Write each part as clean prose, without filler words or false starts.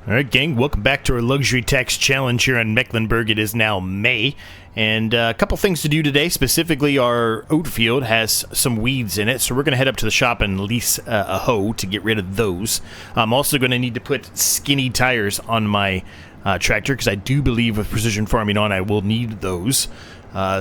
All right, gang, welcome back to our Luxury Tax Challenge here in Mecklenburg. It is now May, and a couple things to do today. Specifically, our oat field has some weeds in it, so we're going to head up to the shop and lease a hoe to get rid of those. I'm also going to need to put skinny tires on my tractor, because I do believe with precision farming on, I will need those.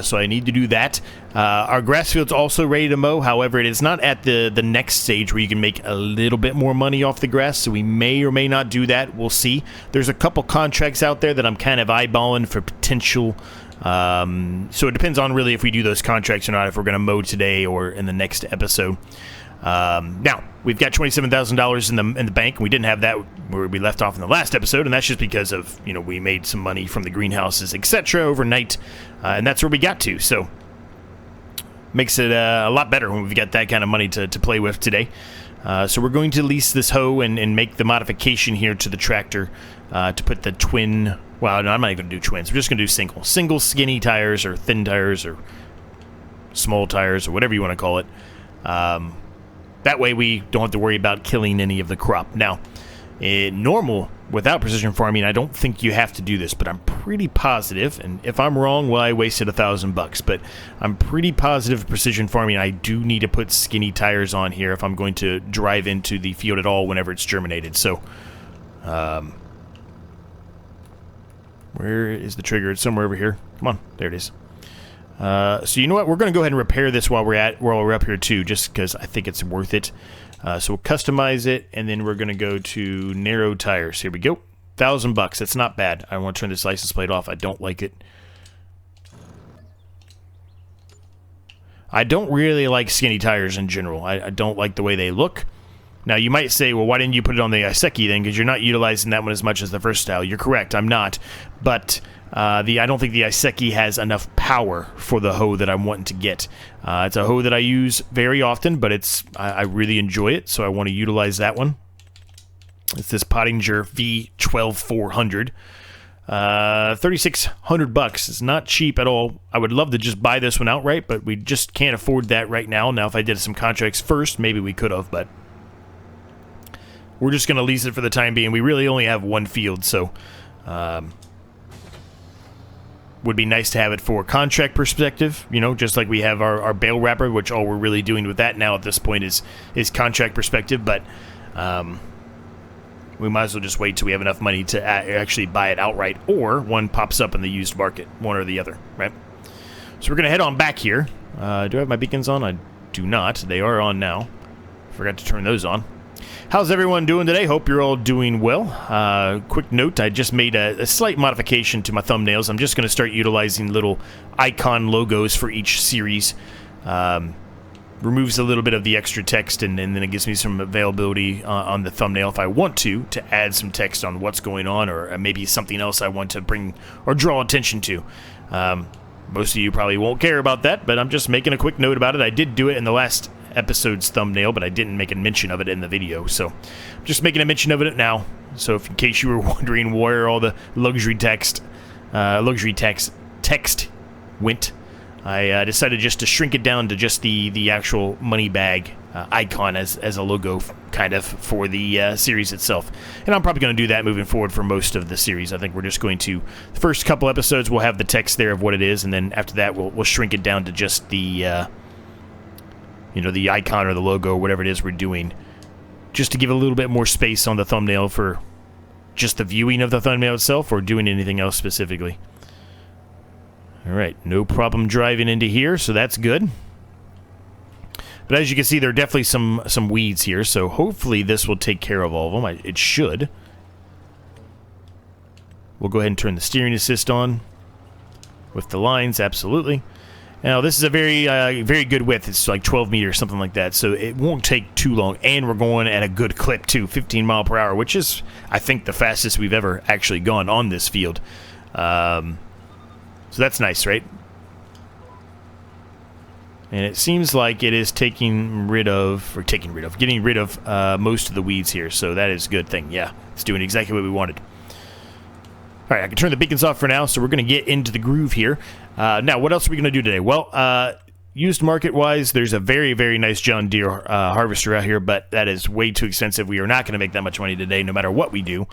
So I need to do that. Our grass field's also ready to mow. However, it is not at the next stage where you can make a little bit more money off the grass, so we may or may not do that. We'll see. There's a couple contracts out there that I'm kind of eyeballing for potential. So it depends on really if we do those contracts or not, if we're going to mow today or in the next episode. Now, we've got $27,000 in the bank, and we didn't have that where we left off in the last episode, and that's just because of, we made some money from the greenhouses, etc. overnight, and that's where we got to, so makes it a lot better when we've got that kind of money to play with today. So we're going to lease this hoe and make the modification here to the tractor to put the twin, well, no, I'm not even going to do twins, we're just going to do single skinny tires, or thin tires, or small tires, or whatever you want to call it. That way we don't have to worry about killing any of the crop. Now, in normal, without precision farming, I don't think you have to do this, but I'm pretty positive, and if I'm wrong, well, I wasted $1,000, but I'm pretty positive precision farming, I do need to put skinny tires on here if I'm going to drive into the field at all whenever it's germinated. So, where is the trigger? It's somewhere over here. Come on, there it is. So you know what? We're going to go ahead and repair this while we're up here too, just because I think it's worth it. So we'll customize it, and then we're going to go to narrow tires. Here we go. $1,000. That's not bad. I want to turn this license plate off. I don't like it. I don't really like skinny tires in general. I don't like the way they look. Now, you might say, well, why didn't you put it on the Iseki then? Because you're not utilizing that one as much as the first style. You're correct. I'm not. But I don't think the Iseki has enough power for the hoe that I'm wanting to get. It's a hoe that I use very often, but I really enjoy it, so I want to utilize that one. It's this Pottinger V12400. $3,600. It's not cheap at all. I would love to just buy this one outright, but we just can't afford that right now. Now, if I did some contracts first, maybe we could have, but we're just going to lease it for the time being. We really only have one field, so would be nice to have it for contract perspective, just like we have our bale wrapper, which all we're really doing with that now at this point is contract perspective, but we might as well just wait till we have enough money to actually buy it outright, or one pops up in the used market, one or the other, right? So we're going to head on back here. Do I have my beacons on? I do not. They are on now. Forgot to turn those on. How's everyone doing today? Hope you're all doing well. Quick note, I just made a slight modification to my thumbnails. I'm just going to start utilizing little icon logos for each series. Removes a little bit of the extra text, and then it gives me some availability on the thumbnail if I want to add some text on what's going on, or maybe something else I want to bring or draw attention to. Most of you probably won't care about that, but I'm just making a quick note about it. I did do it in the last episode's thumbnail, but I didn't make a mention of it in the video, so I'm just making a mention of it now. So if in case you were wondering where all the luxury text went, I decided just to shrink it down to just the actual money bag icon as a logo kind of for the series itself. And I'm probably going to do that moving forward for most of the series. I think we're just going to, the first couple episodes we'll have the text there of what it is, and then after that we'll shrink it down to just the the icon or the logo, whatever it is we're doing, just to give a little bit more space on the thumbnail for just the viewing of the thumbnail itself, or doing anything else specifically. Alright, no problem driving into here, so that's good. But as you can see, there are definitely some weeds here, so hopefully this will take care of all of them. It should. We'll go ahead and turn the steering assist on with the lines, absolutely. Now, this is a very good width. It's like 12 meters, something like that, so it won't take too long, and we're going at a good clip, too, 15 mile per hour, which is, I think, the fastest we've ever actually gone on this field. So that's nice, right? And it seems like it is getting rid of most of the weeds here, so that is a good thing. Yeah, it's doing exactly what we wanted. All right, I can turn the beacons off for now, so we're going to get into the groove here. Now, what else are we going to do today? Well, used market-wise, there's a very, very nice John Deere harvester out here, but that is way too expensive. We are not going to make that much money today, no matter what we do.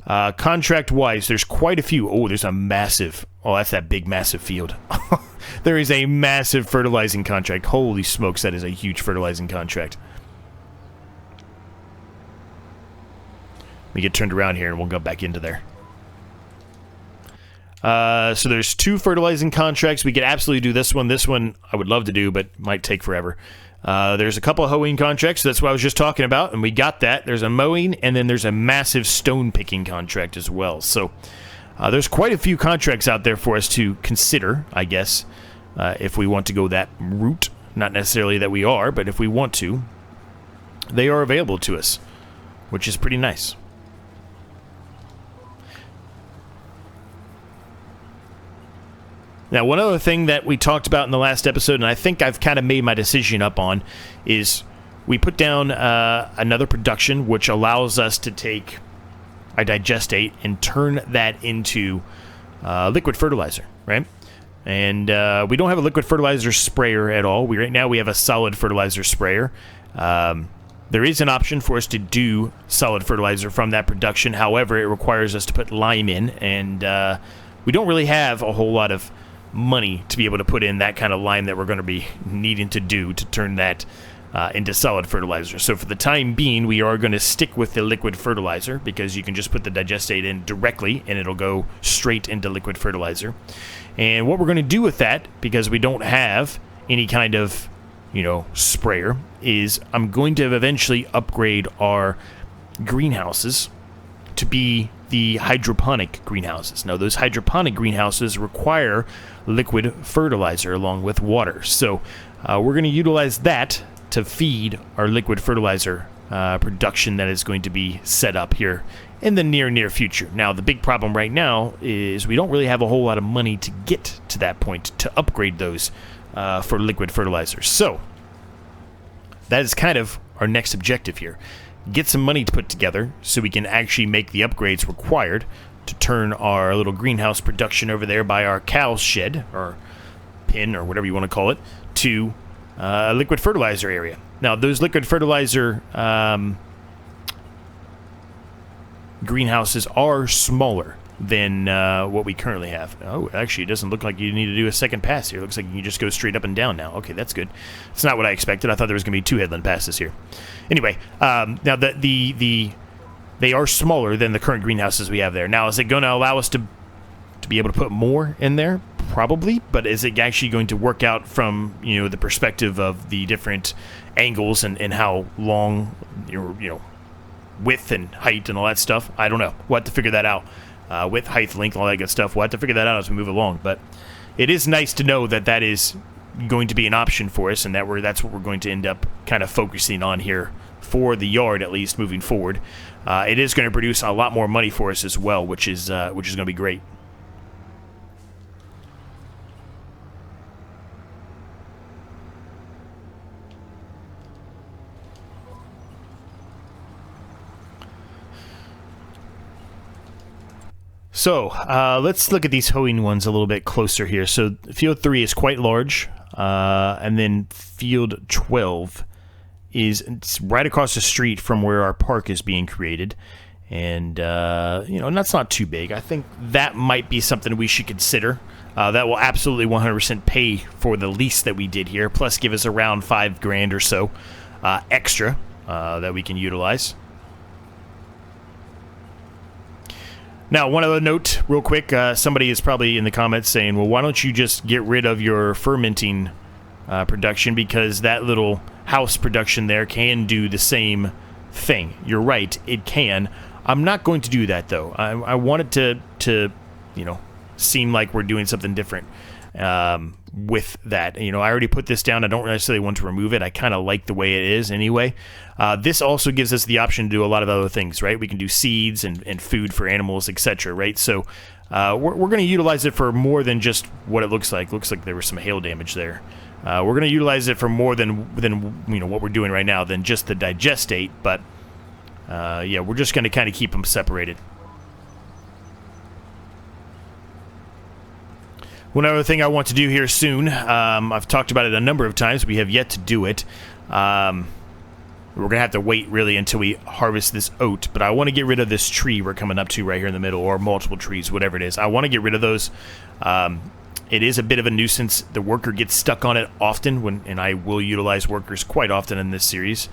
Contract-wise, there's quite a few. Oh, there's a massive... Oh, that's that big, massive field. There is a massive fertilizing contract. Holy smokes, that is a huge fertilizing contract. Let me get turned around here and we'll go back into there. So there's 2 fertilizing contracts. We could absolutely do this one. This one I would love to do, but might take forever. There's a couple of hoeing contracts. That's what I was just talking about, and we got that. There's a mowing, and then there's a massive stone picking contract as well. So there's quite a few contracts out there for us to consider, I guess, if we want to go that route. Not necessarily that we are, but if we want to, they are available to us, which is pretty nice. Now, one other thing that we talked about in the last episode, and I think I've kind of made my decision up on, is we put down another production which allows us to take our digestate and turn that into liquid fertilizer, right? And we don't have a liquid fertilizer sprayer at all. Right now we have a solid fertilizer sprayer. There is an option for us to do solid fertilizer from that production. However, it requires us to put lime in, and we don't really have a whole lot of money to be able to put in that kind of lime that we're going to be needing to do to turn that into solid fertilizer. So for the time being, we are going to stick with the liquid fertilizer because you can just put the digestate in directly and it'll go straight into liquid fertilizer. And what we're going to do with that, because we don't have any kind of, sprayer, is I'm going to eventually upgrade our greenhouses to be the hydroponic greenhouses. Now, those hydroponic greenhouses require liquid fertilizer along with water. So we're going to utilize that to feed our liquid fertilizer production that is going to be set up here in the near future. Now, the big problem right now is we don't really have a whole lot of money to get to that point to upgrade those for liquid fertilizer. So that is kind of our next objective here. Get some money to put together so we can actually make the upgrades required to turn our little greenhouse production over there by our cow shed, or pen, or whatever you want to call it, to a liquid fertilizer area. Now, those liquid fertilizer greenhouses are smaller than what we currently have. Oh, actually, it doesn't look like you need to do a second pass here. It looks like you can just go straight up and down now. Okay, that's good. It's not what I expected. I thought there was going to be 2 headland passes here. Anyway, now they are smaller than the current greenhouses we have there. Now, is it going to allow us to be able to put more in there? Probably, but is it actually going to work out from the perspective of the different angles and how long, width and height and all that stuff? I don't know. We'll have to figure that out. Width, height, length, all that good stuff. We'll have to figure that out as we move along. But it is nice to know that that is going to be an option for us, and that's what we're going to end up kind of focusing on here for the yard, at least moving forward. It is going to produce a lot more money for us as well, which is going to be great. So, let's look at these hoeing ones a little bit closer here. So, field 3 is quite large, and then field 12 it's right across the street from where our park is being created. And, and that's not too big. I think that might be something we should consider. That will absolutely 100% pay for the lease that we did here, plus give us around $5,000 or so extra that we can utilize. Now, one other note, real quick, somebody is probably in the comments saying, well, why don't you just get rid of your fermenting production, because that little house production there can do the same thing. You're right, it can. I'm not going to do that, though. I want it to seem like we're doing something different with that. I already put this down. I don't necessarily want to remove it. I kind of like the way it is anyway. This also gives us the option to do a lot of other things, right? We can do seeds and food for animals, etc., right? So we're going to utilize it for more than just what it looks like. Looks like there was some hail damage there. We're going to utilize it for more than what we're doing right now, than just the digestate. But yeah, we're just going to kind of keep them separated. One other thing I want to do here soon, I've talked about it a number of times, we have yet to do it, We're going to have to wait really until we harvest this oat, but I want to get rid of this tree we're coming up to right here in the middle, or multiple trees, whatever it is. I want to get rid of those. It is a bit of a nuisance. The worker gets stuck on it often, and I will utilize workers quite often in this series,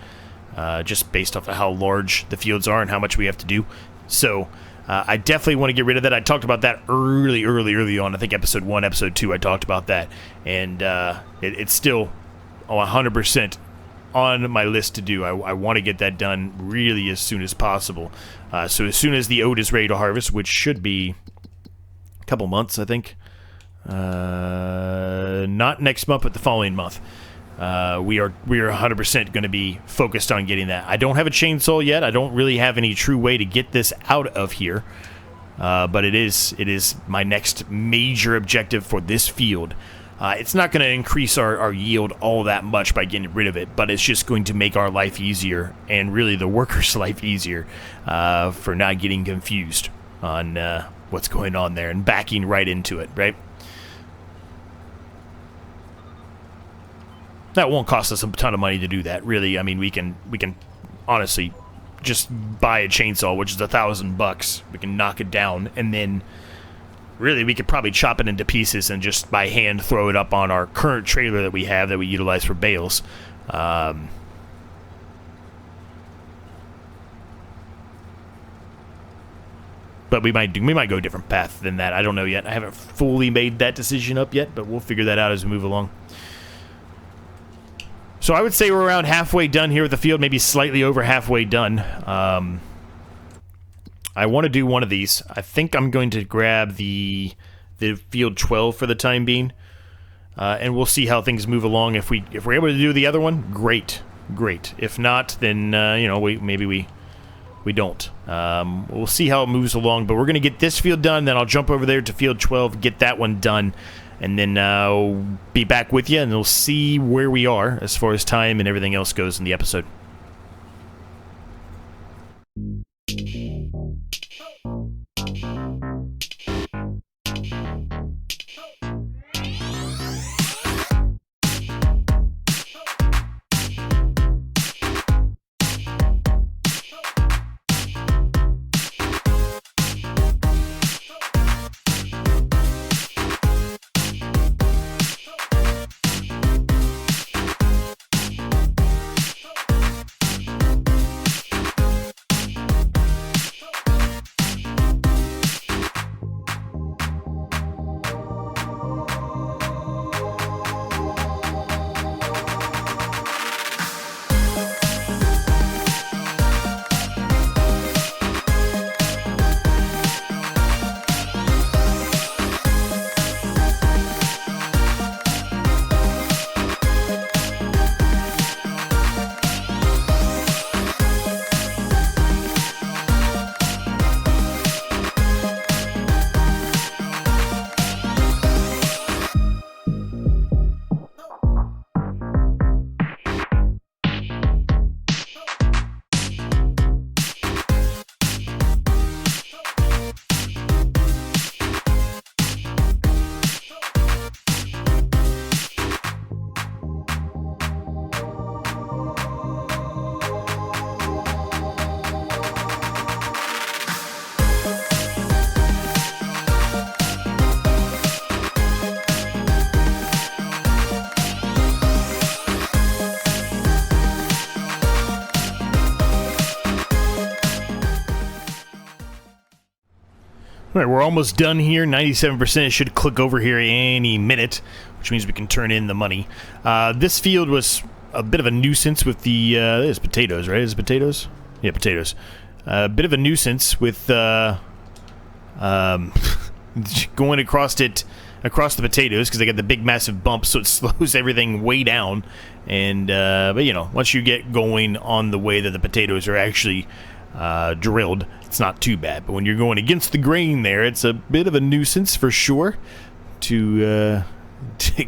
just based off of how large the fields are and how much we have to do. So I definitely want to get rid of that. I talked about that early on. I think episode 1, episode 2, I talked about that, and it's still 100% on my list to do. I want to get that done really as soon as possible. So as soon as the oat is ready to harvest, which should be a couple months, I think. Not next month, but the following month. We are 100% going to be focused on getting that. I don't have a chainsaw yet. I don't really have any true way to get this out of here. But it is my next major objective for this field. It's not going to increase our yield all that much by getting rid of it, but it's just going to make our life easier, and really the workers' life easier, for not getting confused on what's going on there and backing right into it, right? That won't cost us a ton of money to do that, really. I mean, we can honestly just buy a chainsaw, which is $1,000. We can knock it down, and then really we could probably chop it into pieces and just by hand throw it up on our current trailer that we have that we utilize for bales. But we might go a different path than that. I don't know yet. I haven't fully made that decision up yet, but we'll figure that out as we move along. So I would say we're around halfway done here with the field, maybe slightly over halfway done. I want to do one of these. I think I'm going to grab the field 12 for the time being, and we'll see how things move along. If we're able to do the other one, great. If not, then maybe we don't. We'll see how it moves along. But we're going to get this field done. Then I'll jump over there to field 12, get that one done, and then I'll be back with you, and we'll see where we are as far as time and everything else goes in the episode. All right, we're almost done here. 97%. It should click over here any minute, which means we can turn in the money. This field was a bit of a nuisance with the... it's potatoes, right? Is it potatoes? Yeah, potatoes. A bit of a nuisance with going across the potatoes because they got the big massive bumps, so it slows everything way down. And but you know, once you get going on the way that the potatoes are actually drilled, it's not too bad. But when you're going against the grain there, it's a bit of a nuisance for sure to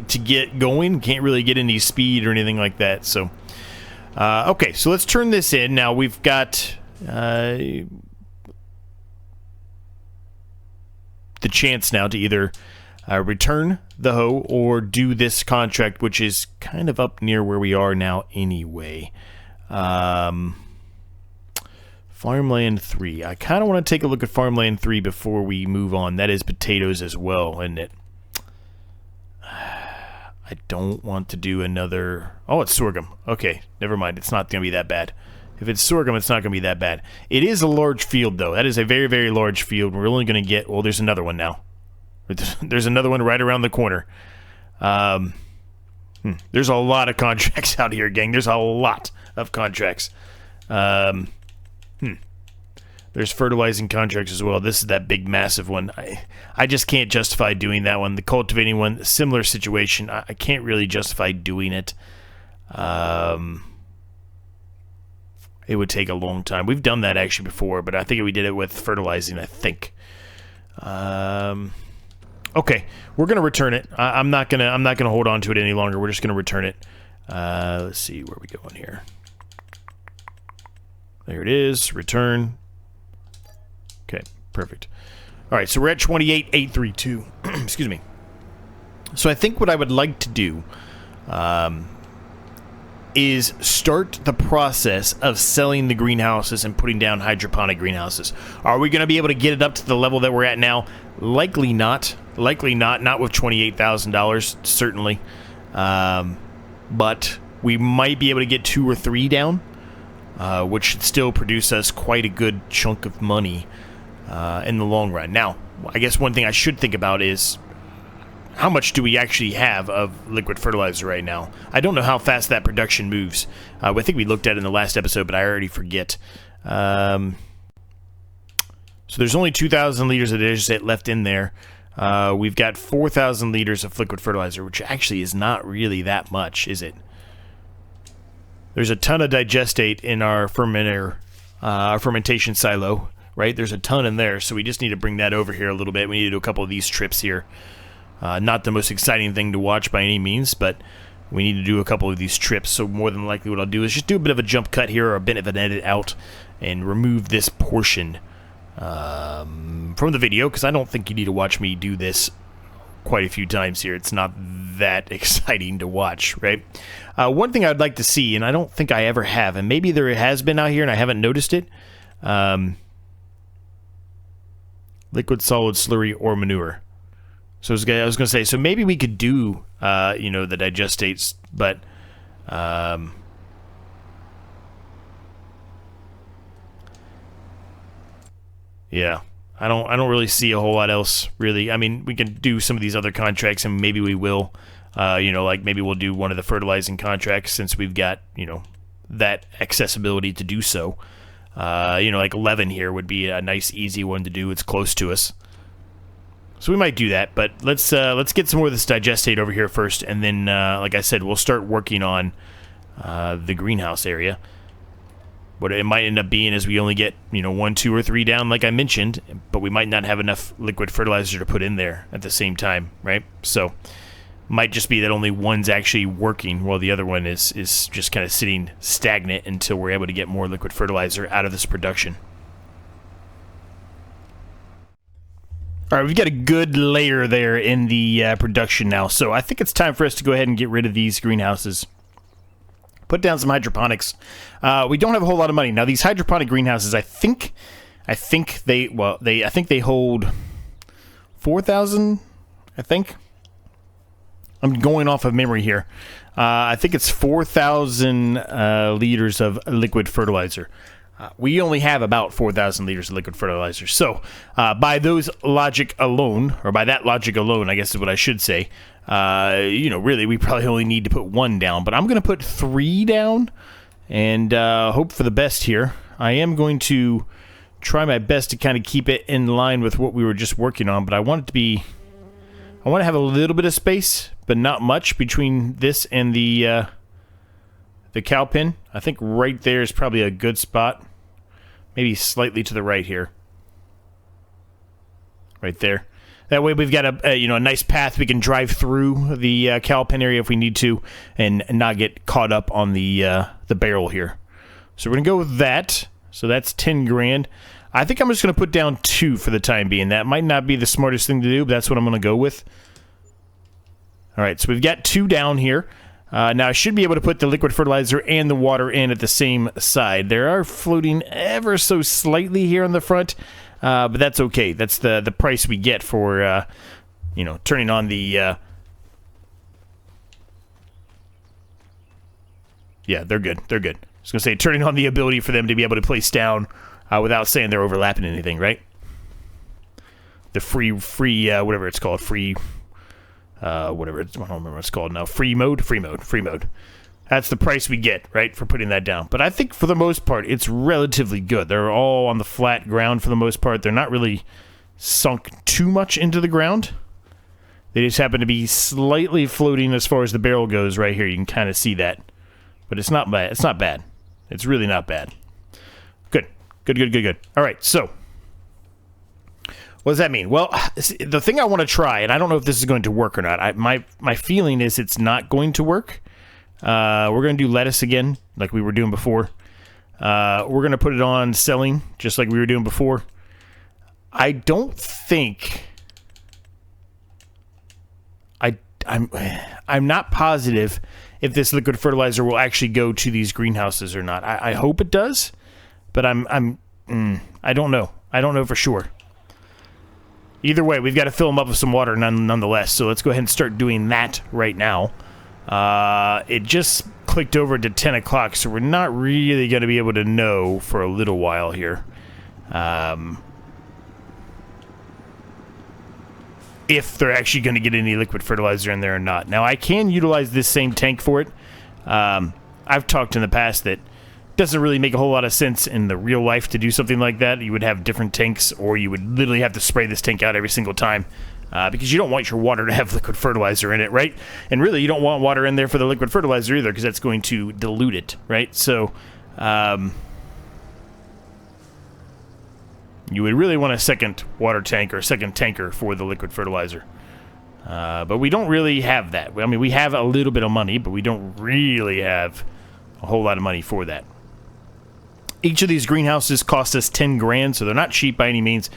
get going. Can't really get any speed or anything like that. So okay, so let's turn this in. Now we've got the chance now to either return the hoe or do this contract, which is kind of up near where we are now anyway. Farmland 3. I kind of want to take a look at Farmland 3 before we move on. That is potatoes as well, isn't it? I don't want to do another... Oh, it's sorghum. Okay, never mind. It's not going to be that bad. If it's sorghum, it's not going to be that bad. It is a large field, though. That is a very, very large field. We're only going to get... Well, there's another one now. There's another one right around the corner. There's a lot of contracts out here, gang. There's a lot of contracts. There's fertilizing contracts as well. This is that big, massive one. I just can't justify doing that one. The cultivating one, similar situation. I can't really justify doing it. It would take a long time. We've done that actually before, but I think we did it with fertilizing, I think. Okay, we're gonna return it. I'm not gonna hold on to it any longer. We're just gonna return it. Let's see where we going here. There it is. Return. Okay, perfect. All right, so we're at 28,832. Excuse me. So I think what I would like to do is start the process of selling the greenhouses and putting down hydroponic greenhouses. Are we going to be able to get it up to the level that we're at now? Likely not. Likely not. Not with $28,000, certainly. But we might be able to get 2 or 3 down, which should still produce us quite a good chunk of money in the long run. Now, I guess one thing I should think about is how much do we actually have of liquid fertilizer right now? I don't know how fast that production moves. I think we looked at it in the last episode, but I already forget. So there's only 2,000 liters of digest left in there. We've got 4,000 liters of liquid fertilizer, which actually is not really that much, is it? There's a ton of digestate in our fermenter, our fermentation silo, right? There's a ton in there, so we just need to bring that over here a little bit. We need to do a couple of these trips here. Not the most exciting thing to watch by any means, but we need to do a couple of these trips. So more than likely what I'll do is just do a bit of a jump cut here or a bit of an edit out and remove this portion from the video, because I don't think you need to watch me do this quite a few times here. It's not that exciting to watch, right? One thing I'd like to see, and I don't think I ever have, and maybe there has been out here and I haven't noticed it, liquid, solid, slurry, or manure. So I was going to say, so maybe we could do, you know, the digestates, but yeah, I don't really see a whole lot else, really. I mean, we can do some of these other contracts, and maybe we will. You know, like maybe we'll do one of the fertilizing contracts since we've got, you know, that accessibility to do so. You know, like 11 here would be a nice, easy one to do. It's close to us. So we might do that, but let's get some more of this digestate over here first, and then, like I said, we'll start working on the greenhouse area. What it might end up being is we only get, you know, 1, 2, or 3 down, like I mentioned, but we might not have enough liquid fertilizer to put in there at the same time, right? So might just be that only one's actually working, while the other one is just kind of sitting stagnant until we're able to get more liquid fertilizer out of this production. All right, we've got a good layer there in the production now, so I think it's time for us to go ahead and get rid of these greenhouses. Put down some hydroponics. We don't have a whole lot of money now. These hydroponic greenhouses, I think they hold 4,000. I think I'm going off of memory here. I think it's 4,000 liters of liquid fertilizer. We only have about 4,000 liters of liquid fertilizer. So, by those logic alone, or by that logic alone, I guess is what I should say, you know, really, we probably only need to put 1 down. But I'm going to put 3 down and hope for the best here. I am going to try my best to kind of keep it in line with what we were just working on, but I want it to be... I want to have a little bit of space, but not much between this and the cow pen. I think right there is probably a good spot. Maybe slightly to the right here. Right there. That way we've got a you know, a nice path we can drive through the cow pen area if we need to, and not get caught up on the barrel here. So we're gonna go with that. So that's 10 grand. I think I'm just gonna put down 2 for the time being. That might not be the smartest thing to do, but that's what I'm gonna go with. All right, so we've got 2 down here. Now, I should be able to put the liquid fertilizer and the water in at the same side. They are floating ever so slightly here on the front, but that's okay. That's the price we get for, you know, turning on the... Yeah, they're good. They're good. I was going to say, turning on the ability for them to be able to place down without saying they're overlapping anything, right? The free, whatever it's called, whatever it's, I don't remember what it's called now. Free mode. That's the price we get, right, for putting that down. But I think for the most part, it's relatively good. They're all on the flat ground for the most part. They're not really sunk too much into the ground. They just happen to be slightly floating as far as the barrel goes right here. You can kind of see that. But it's not bad. It's not bad. It's really not bad. Good. All right, so what does that mean? Well, the thing I want to try, and I don't know if this is going to work or not. My feeling is it's not going to work. We're going to do lettuce again, like we were doing before. We're going to put it on selling, just like we were doing before. I don't think... I'm not positive if this liquid fertilizer will actually go to these greenhouses or not. I hope it does, but I don't know. I don't know for sure. Either way, we've got to fill them up with some water nonetheless, so let's go ahead and start doing that right now. It just clicked over to 10 o'clock, so we're not really going to be able to know for a little while here. If they're actually going to get any liquid fertilizer in there or not. Now, I can utilize this same tank for it. I've talked in the past that it doesn't really make a whole lot of sense in the real life to do something like that. You would have different tanks, or you would literally have to spray this tank out every single time because you don't want your water to have liquid fertilizer in it, right? And really, you don't want water in there for the liquid fertilizer either because that's going to dilute it, right? So, you would really want a second water tank or a second tanker for the liquid fertilizer. But we don't really have that. I mean, we have a little bit of money, but we don't really have a whole lot of money for that. Each of these greenhouses cost us 10 grand, so they're not cheap by any means.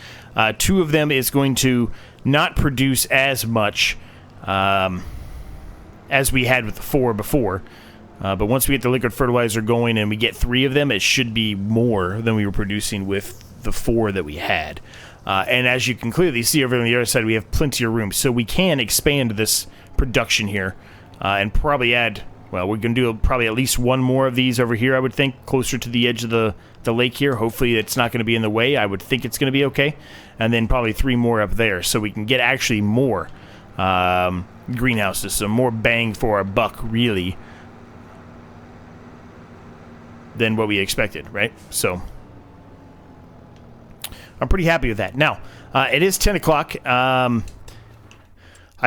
2 of them is going to not produce as much as we had with the 4 before. But once we get the liquid fertilizer going and we get 3 of them, it should be more than we were producing with the 4 that we had. And as you can clearly see over on the other side, we have plenty of room. So we can expand this production here and probably add, well, we're going to do probably at least 1 more of these over here, I would think, closer to the edge of the lake here. Hopefully it's not going to be in the way. I would think it's going to be okay. And then probably 3 more up there so we can get actually more greenhouses. So more bang for our buck, really, than what we expected, right? So I'm pretty happy with that. Now, it is 10 o'clock. I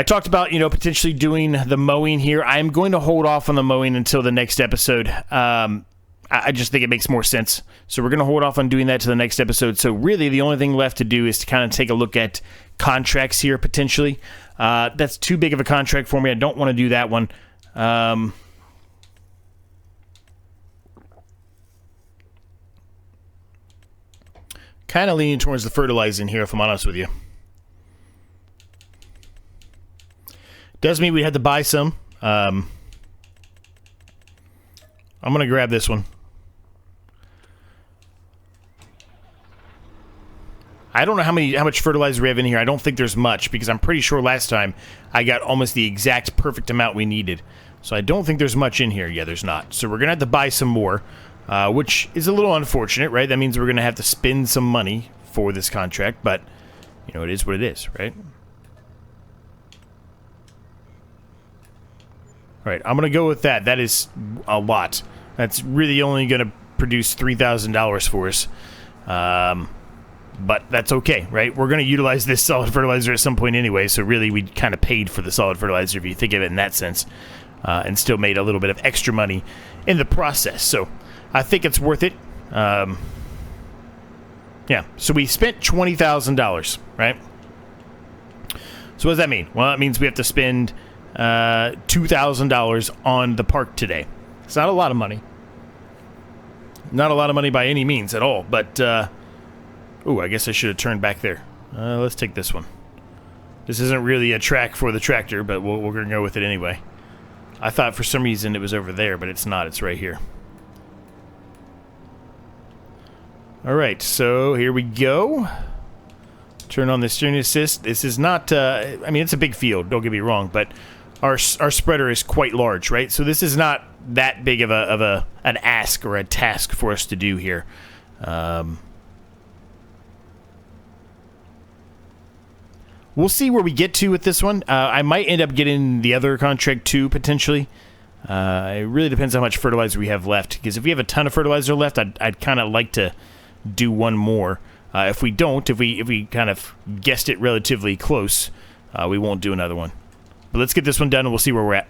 talked about, potentially doing the mowing here. I'm going to hold off on the mowing until the next episode. I just think it makes more sense. So we're going to hold off on doing that to the next episode. So really, the only thing left to do is to kind of take a look at contracts here, potentially. That's too big of a contract for me. I don't want to do that one. Kind of leaning towards the fertilizing here, if I'm honest with you. Does mean we had to buy some. I'm going to grab this one. I don't know how much fertilizer we have in here. I don't think there's much because I'm pretty sure last time I got almost the exact perfect amount we needed. So I don't think there's much in here. Yeah, there's not. So we're going to have to buy some more. Which is a little unfortunate, right? That means we're going to have to spend some money for this contract, but, it is what it is, right? All right, I'm going to go with that. That is a lot. That's really only going to produce $3,000 for us. But that's okay, right? We're going to utilize this solid fertilizer at some point anyway, so really we kind of paid for the solid fertilizer if you think of it in that sense, and still made a little bit of extra money in the process. So I think it's worth it. Yeah, so we spent $20,000, right? So what does that mean? Well, it means we have to spend $2,000 on the park today. It's not a lot of money. Not a lot of money by any means at all, but, ooh, I guess I should have turned back there. Let's take this one. This isn't really a track for the tractor, but we're going to go with it anyway. I thought for some reason it was over there, but it's not. It's right here. Alright, so here we go. Turn on the steering assist. This is not, I mean, it's a big field, don't get me wrong, but our spreader is quite large, right? So this is not that big of an ask or a task for us to do here. We'll see where we get to with this one. I might end up getting the other contract too, potentially. It really depends how much fertilizer we have left, because if we have a ton of fertilizer left, I'd kind of like to do one more. If we don't, if we kind of guessed it relatively close, we won't do another one. But let's get this one done and we'll see where we're at.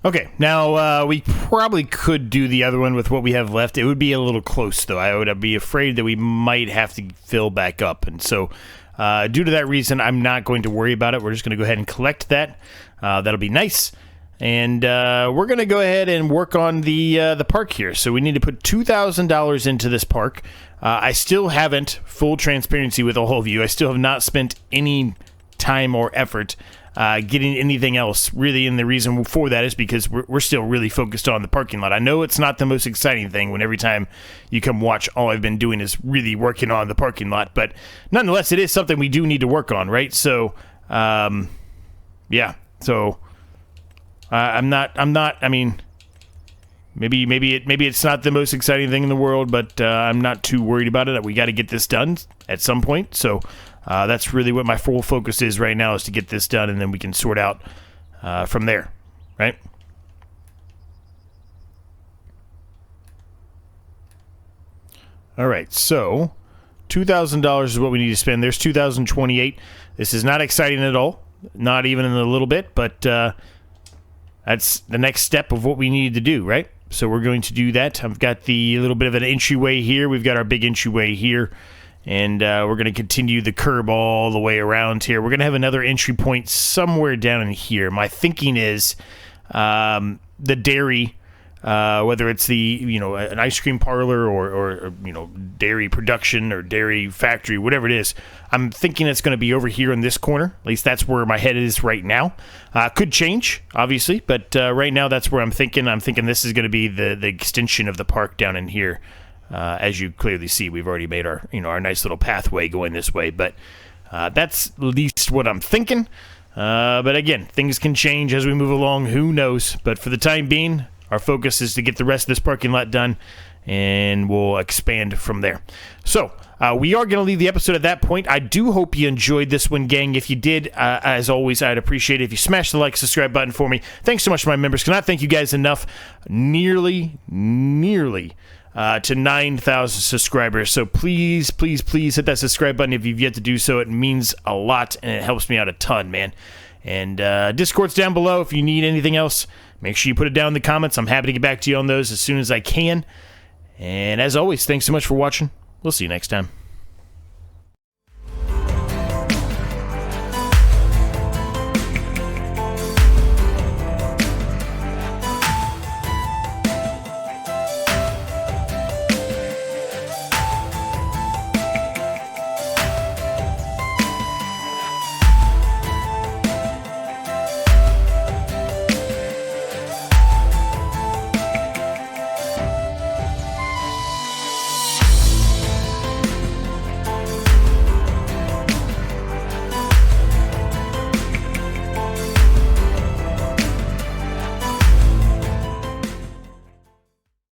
Okay, now we probably could do the other one with what we have left. It would be a little close, though. I would be afraid that we might have to fill back up. And so, due to that reason, I'm not going to worry about it. We're just going to go ahead and collect that. That'll be nice. And we're going to go ahead and work on the park here. So we need to put $2,000 into this park. I still haven't, full transparency with all of you, I still have not spent any time or effort getting anything else, really, and the reason for that is because we're still really focused on the parking lot. I know it's not the most exciting thing when every time you come watch, all I've been doing is really working on the parking lot, but nonetheless, it is something we do need to work on, right? So, yeah, so I'm not, I mean, maybe it's not the most exciting thing in the world, but I'm not too worried about it. We got to get this done at some point, so that's really what my full focus is right now, is to get this done, and then we can sort out from there, right? All right, so $2,000 is what we need to spend. There's $2,028. This is not exciting at all, not even in a little bit, but that's the next step of what we need to do, right? So we're going to do that. I've got the little bit of an entryway here. We've got our big entryway here. And we're going to continue the curb all the way around here. We're going to have another entry point somewhere down in here. My thinking is the dairy, whether it's the, an ice cream parlor or dairy production or dairy factory, whatever it is, I'm thinking it's going to be over here in this corner. At least that's where my head is right now. Could change, obviously, but right now that's where I'm thinking. I'm thinking this is going to be the extension of the park down in here. As you clearly see, we've already made our nice little pathway going this way, but that's at least what I'm thinking. But again, things can change as we move along. Who knows? But for the time being, our focus is to get the rest of this parking lot done, and we'll expand from there. So we are going to leave the episode at that point. I do hope you enjoyed this one, gang. If you did, as always, I'd appreciate it if you smash the like, subscribe button for me. Thanks so much to my members. Cannot thank you guys enough. Nearly to 9,000 subscribers. So please, please, please hit that subscribe button if you've yet to do so. It means a lot, and it helps me out a ton, man. And Discord's down below. If you need anything else, make sure you put it down in the comments. I'm happy to get back to you on those as soon as I can. And as always, thanks so much for watching. We'll see you next time.